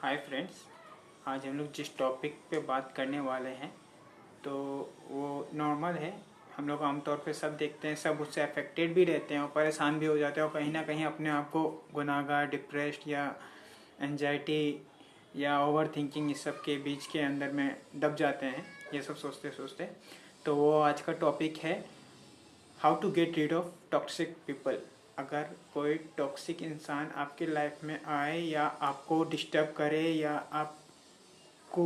Hi friends, आज हम लोग जिस टॉपिक पे बात करने वाले हैं तो वो नॉर्मल है। हम लोग आमतौर पे सब देखते हैं, सब उससे अफेक्टेड भी रहते हैं और परेशान भी हो जाते हैं और कहीं ना कहीं अपने आप को गुनाहगार, डिप्रेस्ड या एंजाइटी या ओवर थिंकिंग इस सब के बीच के अंदर में दब जाते हैं, ये सब सोचते सोचते। तो वो आज का टॉपिक है how to get rid of toxic people. अगर कोई टॉक्सिक इंसान आपके लाइफ में आए या आपको डिस्टर्ब करे या आपको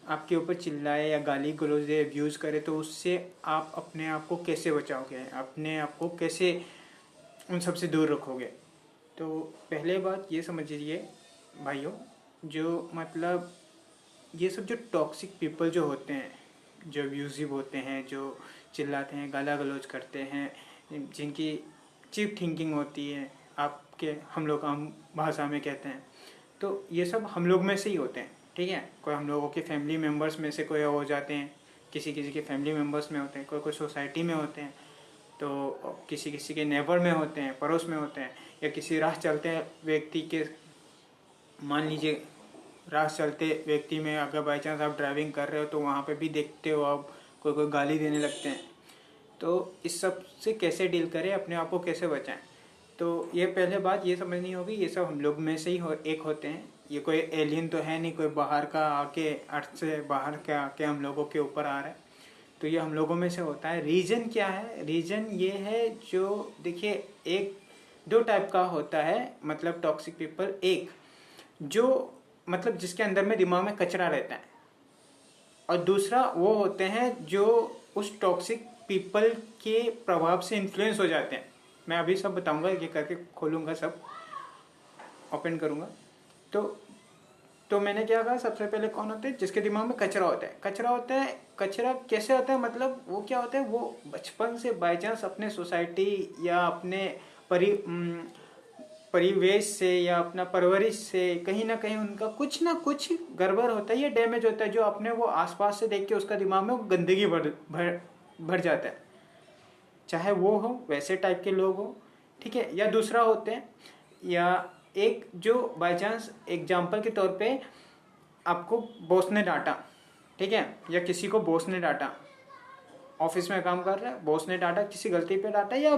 आपके ऊपर चिल्लाए या गाली गलौज दे, अब्यूज़ करे, तो उससे आप अपने आप को कैसे बचाओगे, अपने आप को कैसे उन सब से दूर रखोगे। तो पहले बात ये समझिए भाइयों, जो मतलब ये सब जो टॉक्सिक पीपल जो होते हैं, जो अब्यूज़िव होते हैं, जो चिल्लाते हैं, गाला गलौज करते हैं, जिनकी चीप थिंकिंग होती है, आपके हम लोग आम भाषा में कहते हैं, तो ये सब हम लोग में से ही होते हैं। ठीक है, कोई हम लोगों के फैमिली मेम्बर्स में से कोई हो जाते हैं, किसी किसी के फैमिली मेम्बर्स में होते हैं, कोई कोई सोसाइटी में होते हैं, तो किसी किसी के नेबर में होते हैं, पड़ोस में होते हैं, या किसी राह चलते हैं व्यक्ति के, मान लीजिए राह चलते व्यक्ति में अगर बाई चांस आप ड्राइविंग कर रहे हो तो वहाँ पे भी देखते हो आप कोई कोई गाली देने लगते हैं। तो इस सब से कैसे डील करें, अपने आप को कैसे बचाएं। तो ये पहले बात ये समझनी होगी, ये सब हम लोग में से ही एक होते हैं। ये कोई एलियन तो है नहीं, कोई बाहर का आके अर्थ से बाहर के आके हम लोगों के ऊपर आ रहा है। तो ये हम लोगों में से होता है। रीज़न क्या है? रीज़न ये है, जो देखिए एक दो टाइप का होता है, मतलब टॉक्सिक पीपल। एक जो मतलब जिसके अंदर में दिमाग में कचरा रहता है, और दूसरा वो होते हैं जो उस टॉक्सिक पीपल के प्रभाव से इन्फ्लुएंस हो जाते हैं। मैं अभी सब बताऊंगा, ये करके खोलूंगा, सब ओपन करूंगा। तो मैंने क्या कहा, सबसे पहले कौन होते हैं? जिसके दिमाग में कचरा होता है। कचरा होता है, कचरा कैसे होता है, मतलब वो क्या होता है, वो बचपन से बाई चांस अपने सोसाइटी या अपने परिवेश से या अपना परवरिश से कहीं ना कहीं उनका कुछ ना कुछ गड़बड़ होता है या डैमेज होता है, जो अपने वो आसपास से देख के उसका दिमाग में वो गंदगी भर जाता है। चाहे वो हो वैसे टाइप के लोग हो, ठीक है। या दूसरा होते हैं, या एक जो बाय चांस एग्जाम्पल के तौर पे आपको बॉस ने डांटा, ठीक है, या किसी को बॉस ने डांटा, ऑफिस में काम कर रहा है, बॉस ने डांटा, किसी गलती पे डांटा या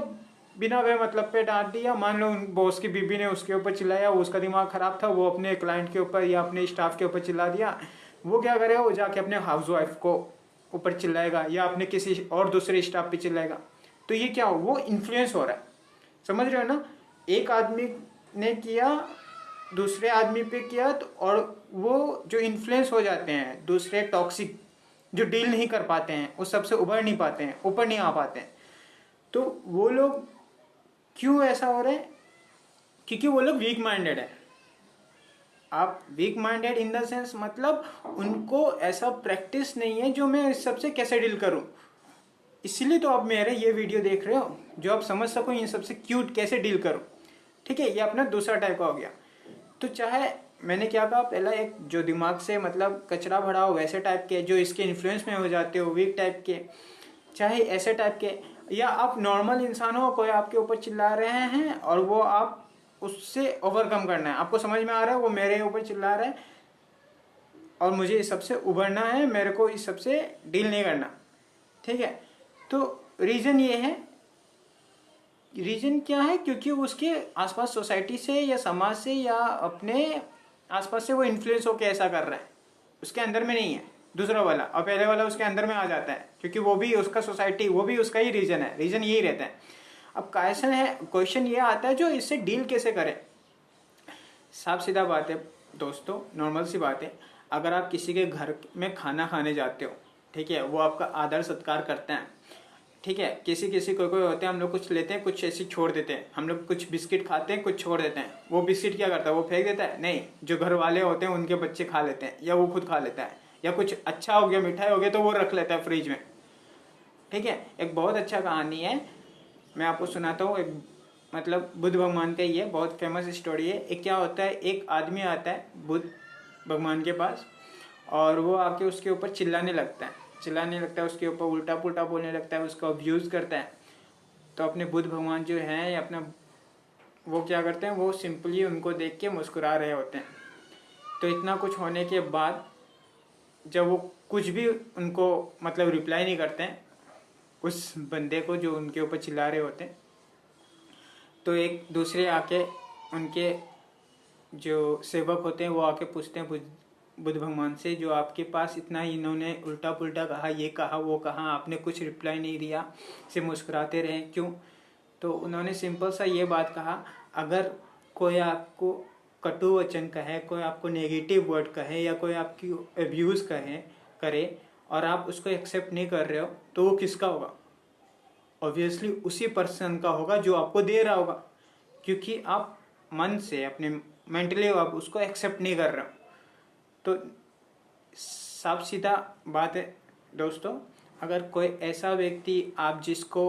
बिना वे मतलब पे डांट दिया। मान लो बॉस की बीबी ने उसके ऊपर चिल्लाया, उसका दिमाग खराब था, वो अपने क्लाइंट के ऊपर या अपने स्टाफ के ऊपर चिल्ला दिया। वो क्या करेगा, वो जाके अपने हाउस वाइफ को ऊपर चिल्लाएगा या अपने किसी और दूसरे स्टाफ पे चिल्लाएगा। तो ये क्या हो, वो इन्फ्लुएंस हो रहा है। समझ रहे हो ना? एक आदमी ने किया, दूसरे आदमी पे किया, तो और वो जो इन्फ्लुएंस हो जाते हैं दूसरे टॉक्सिक, जो डील नहीं कर पाते हैं, उस सबसे उभर नहीं पाते हैं, ऊपर नहीं आ पाते हैं, तो वो लोग क्यों ऐसा हो रहा है? क्योंकि वो लोग वीक माइंडेड है। आप weak minded in the sense, मतलब उनको ऐसा प्रैक्टिस नहीं है जो मैं इस सबसे कैसे डील करूं। इसलिए तो आप मेरे ये वीडियो देख रहे हो, जो आप समझ सको इन सबसे क्यूट कैसे डील करो। ठीक है, ये अपना दूसरा टाइप का हो गया। तो चाहे मैंने क्या कहा, पहला एक जो दिमाग से मतलब कचरा भरा हो वैसे टाइप के, जो इसके इन्फ्लुएंस में हो जाते हो, वीक टाइप के, चाहे ऐसे टाइप के, या आप नॉर्मल इंसान हो, कोई आपके ऊपर चिल्ला रहे हैं और वो आप उससे ओवरकम करना है। आपको समझ में आ रहा है वो मेरे ऊपर चिल्ला रहा है और मुझे इस सबसे उभरना है, मेरे को इस सबसे डील नहीं करना, ठीक है। तो रीजन ये है, रीजन क्या है? क्योंकि उसके आसपास सोसाइटी से या समाज से या अपने आसपास से वो इन्फ्लुएंस होकर ऐसा कर रहा है, उसके अंदर में नहीं है दूसरा वाला, और पहले वाला उसके अंदर में आ जाता है, क्योंकि वो भी उसका सोसाइटी, वो भी उसका ही रीजन है, रीजन यही रहता है। अब क्वेश्चन ये आता है जो इससे डील कैसे करें। साफ सीधा बात है दोस्तों, नॉर्मल सी बात है। अगर आप किसी के घर में खाना खाने जाते हो, ठीक है, वो आपका आदर सत्कार करते हैं, ठीक है। किसी किसी कोई कोई होते हैं, हम लोग कुछ लेते हैं, कुछ ऐसे छोड़ देते हैं। हम लोग कुछ बिस्किट खाते हैं, कुछ छोड़ देते हैं। वो बिस्किट क्या करता है, वो फेंक देता है? नहीं, जो घर वाले होते हैं उनके बच्चे खा लेते हैं, या वो खुद खा लेता है, या कुछ अच्छा हो गया, मिठाई हो गया, तो वो रख लेता है फ्रिज में, ठीक है। एक बहुत अच्छा कहानी है, मैं आपको सुनाता हूँ। एक मतलब बुद्ध भगवान का ही है, बहुत फेमस स्टोरी है। एक क्या होता है, एक आदमी आता है बुद्ध भगवान के पास, और वो आके उसके ऊपर चिल्लाने लगता है, उसके ऊपर उल्टा पुल्टा बोलने लगता है, उसका अब्यूज़ करता है। तो अपने बुद्ध भगवान जो हैं अपना, वो क्या करते हैं, वो सिंपली उनको देख के मुस्कुरा रहे होते हैं। तो इतना कुछ होने के बाद जब वो कुछ भी उनको मतलब रिप्लाई नहीं करते हैं उस बंदे को जो उनके ऊपर चिल्ला रहे होते हैं, तो एक दूसरे आके उनके जो सेवक होते हैं वो आके पूछते हैं बुद्ध भगवान से, जो आपके पास इतना इन्होंने उल्टा पुल्टा कहा, ये कहा वो कहा, आपने कुछ रिप्लाई नहीं दिया, से मुस्कुराते रहे क्यों? तो उन्होंने सिंपल सा ये बात कहा, अगर कोई आपको कटु वचन कहे, कोई आपको नेगेटिव वर्ड कहे या कोई आपकी अब्यूज़ करे और आप उसको एक्सेप्ट नहीं कर रहे हो, तो वो किसका होगा? ऑब्वियसली उसी पर्सन का होगा जो आपको दे रहा होगा, क्योंकि आप मन से अपने मेंटली आप उसको एक्सेप्ट नहीं कर रहे हो। तो साफ सीधा बात है दोस्तों, अगर कोई ऐसा व्यक्ति आप जिसको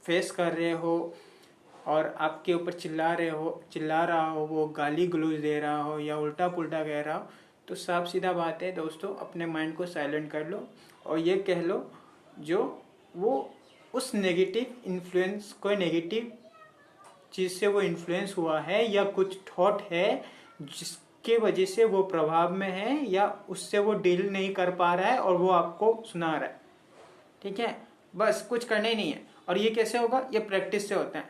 फेस कर रहे हो और आपके ऊपर चिल्ला रहा हो, वो गाली गलौज दे रहा हो या उल्टा पुल्टा कह रहा हो, तो साफ सीधा बात है दोस्तों, अपने माइंड को साइलेंट कर लो और ये कह लो जो वो उस नेगेटिव इन्फ्लुएंस, कोई नेगेटिव चीज़ से वो इन्फ्लुएंस हुआ है या कुछ थॉट है जिसके वजह से वो प्रभाव में है या उससे वो डील नहीं कर पा रहा है और वो आपको सुना रहा है। ठीक है, बस कुछ करना ही नहीं है। और ये कैसे होगा? ये प्रैक्टिस से होता है।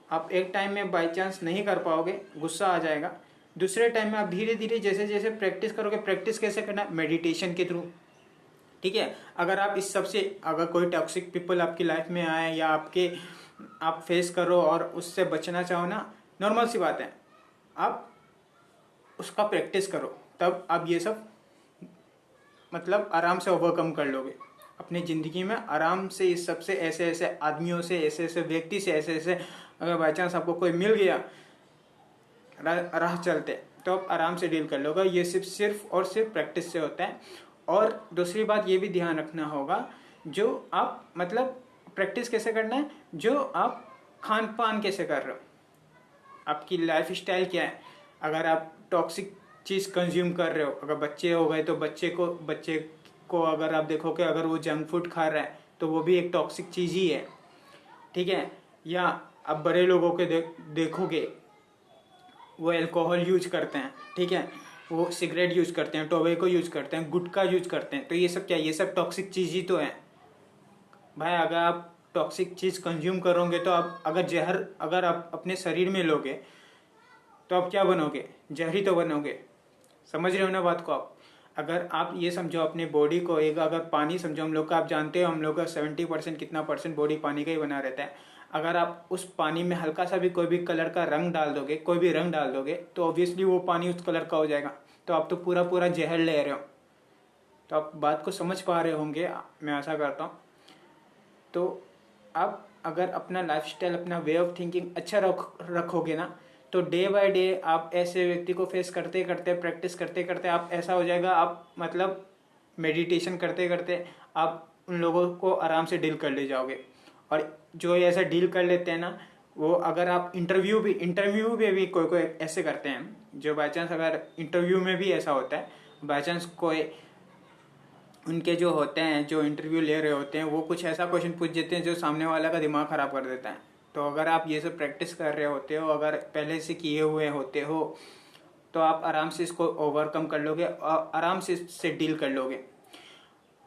आप एक टाइम में बाई चांस नहीं कर पाओगे, गुस्सा आ जाएगा। दूसरे टाइम में आप धीरे धीरे जैसे जैसे प्रैक्टिस करोगे, प्रैक्टिस कैसे करना? मेडिटेशन के थ्रू। ठीक है, अगर आप इस सबसे, अगर कोई टॉक्सिक पीपल आपकी लाइफ में आए या आप फेस करो और उससे बचना चाहो ना, नॉर्मल सी बात है, आप उसका प्रैक्टिस करो, तब आप ये सब मतलब आराम से ओवरकम कर लोगे अपनी ज़िंदगी में। आराम से इस सब से, ऐसे ऐसे आदमियों से, ऐसे ऐसे व्यक्ति से, ऐसे ऐसे अगर बाई चांस आपको कोई मिल गया राह चलते, तो आप आराम से डील कर लोगे। ये सिर्फ और सिर्फ प्रैक्टिस से होता है। और दूसरी बात ये भी ध्यान रखना होगा, जो आप मतलब प्रैक्टिस कैसे करना है, जो आप खान पान कैसे कर रहे हो, आपकी लाइफ स्टाइल क्या है। अगर आप टॉक्सिक चीज़ कंज्यूम कर रहे हो, अगर बच्चे हो गए तो बच्चे को अगर आप देखोगे, अगर वो जंक फूड खा रहा है तो वो भी एक टॉक्सिक चीज़ ही है। ठीक है, या आप बड़े लोगों के देखोगे, वो अल्कोहल यूज करते हैं, ठीक है, वो सिगरेट यूज करते हैं, टोबैको यूज करते हैं, गुटखा यूज करते हैं, तो ये सब क्या, ये सब टॉक्सिक चीज़ ही तो है भाई। अगर आप टॉक्सिक चीज़ कंज्यूम करोगे तो आप अगर जहर अगर आप अपने शरीर में लोगे तो आप क्या बनोगे? जहर ही तो बनोगे। समझ रहे हो ना बात को आप? अगर आप ये समझो अपनी बॉडी को, एक अगर पानी समझो हम लोग का, आप जानते हो हम लोग का 70% कितना परसेंट बॉडी पानी का ही बना रहता है। अगर आप उस पानी में हल्का सा भी कोई भी कलर का रंग डाल दोगे, कोई भी रंग डाल दोगे, तो ऑब्वियसली वो पानी उस कलर का हो जाएगा। तो आप तो पूरा पूरा जहर ले रहे हो। तो आप बात को समझ पा रहे होंगे, मैं आशा करता हूँ। तो आप अगर अपना लाइफस्टाइल, अपना वे ऑफ थिंकिंग अच्छा रखोगे ना, तो डे बाय डे आप ऐसे व्यक्ति को फेस करते करते, प्रैक्टिस करते करते आप ऐसा हो जाएगा, आप मतलब मेडिटेशन करते करते आप उन लोगों को आराम से डील कर ले जाओगे। और जो ऐसा डील कर लेते हैं ना, वो अगर आप इंटरव्यू में भी कोई ऐसे करते हैं, जो बाई चांस अगर इंटरव्यू में भी ऐसा होता है, बाई चांस कोई उनके जो होते हैं, जो इंटरव्यू ले रहे होते हैं, वो कुछ ऐसा क्वेश्चन पूछ देते हैं जो सामने वाला का दिमाग ख़राब कर देता है। तो अगर आप ये सब प्रैक्टिस कर रहे होते हो, अगर पहले से किए हुए होते हो, तो आप आराम से इसको ओवरकम कर लोगे और आराम से इससे डील कर लोगे।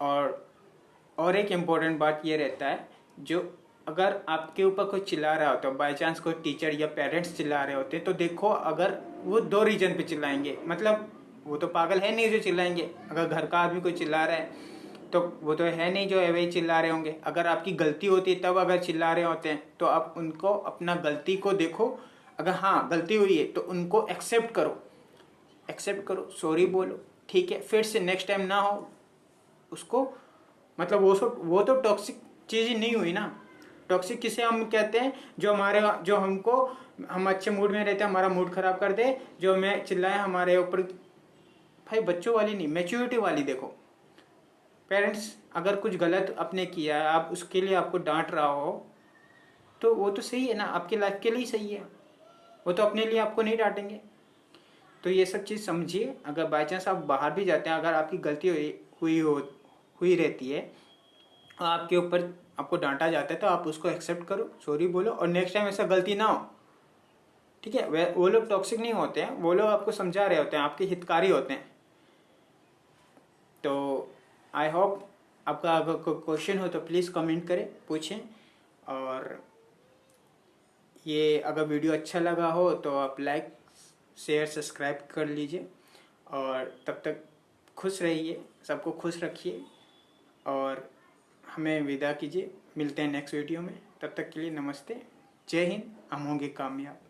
और एक इम्पोर्टेंट बात ये रहता है, जो अगर आपके ऊपर कोई चिल्ला रहा होता है, बाई चांस कोई टीचर या पेरेंट्स चिल्ला रहे होते हैं, तो देखो अगर वो 2 रीजन पे चिल्लाएंगे, मतलब वो तो पागल है नहीं जो चिल्लाएंगे। अगर घर का आदमी कोई चिल्ला रहा है तो वो तो है नहीं जो वही चिल्ला रहे होंगे। अगर आपकी गलती होती है तब अगर चिल्ला रहे होते हैं, तो आप उनको अपना गलती को देखो। अगर हाँ गलती हुई है तो उनको एक्सेप्ट करो, सॉरी बोलो, ठीक है, फिर से नेक्स्ट टाइम ना हो उसको। मतलब वो तो टॉक्सिक चीज़ ही नहीं हुई ना। टॉक्सिक किसे हम कहते हैं? हम अच्छे मूड में रहते हैं, हमारा मूड खराब कर दे, जो हमें चिल्लाए हमारे ऊपर। भाई बच्चों वाली नहीं, मैच्योरिटी वाली देखो। पेरेंट्स अगर कुछ गलत आपने किया है, आप उसके लिए आपको डांट रहा हो, तो वो तो सही है ना, आपकी लाइफ के लिए सही है। वो तो अपने लिए आपको नहीं डांटेंगे। तो ये सब चीज़ समझिए। अगर बाई चांस आप बाहर भी जाते हैं, अगर आपकी गलती हुई रहती है और आपके ऊपर आपको डांटा जाता है, तो आप उसको एक्सेप्ट करो, सॉरी बोलो और नेक्स्ट टाइम ऐसा गलती ना हो। ठीक है, वो लोग टॉक्सिक नहीं होते हैं, वो लोग आपको समझा रहे होते हैं, आपके हितकारी होते हैं। तो आई होप आपका अगर कोई क्वेश्चन हो तो प्लीज़ कमेंट करें, पूछें। और ये अगर वीडियो अच्छा लगा हो तो आप लाइक शेयर सब्सक्राइब कर लीजिए। और तब तक खुश रहिए, सबको खुश रखिए और हमें विदा कीजिए। मिलते हैं नेक्स्ट वीडियो में, तब तक के लिए नमस्ते, जय हिंद, हम होंगे कामयाब।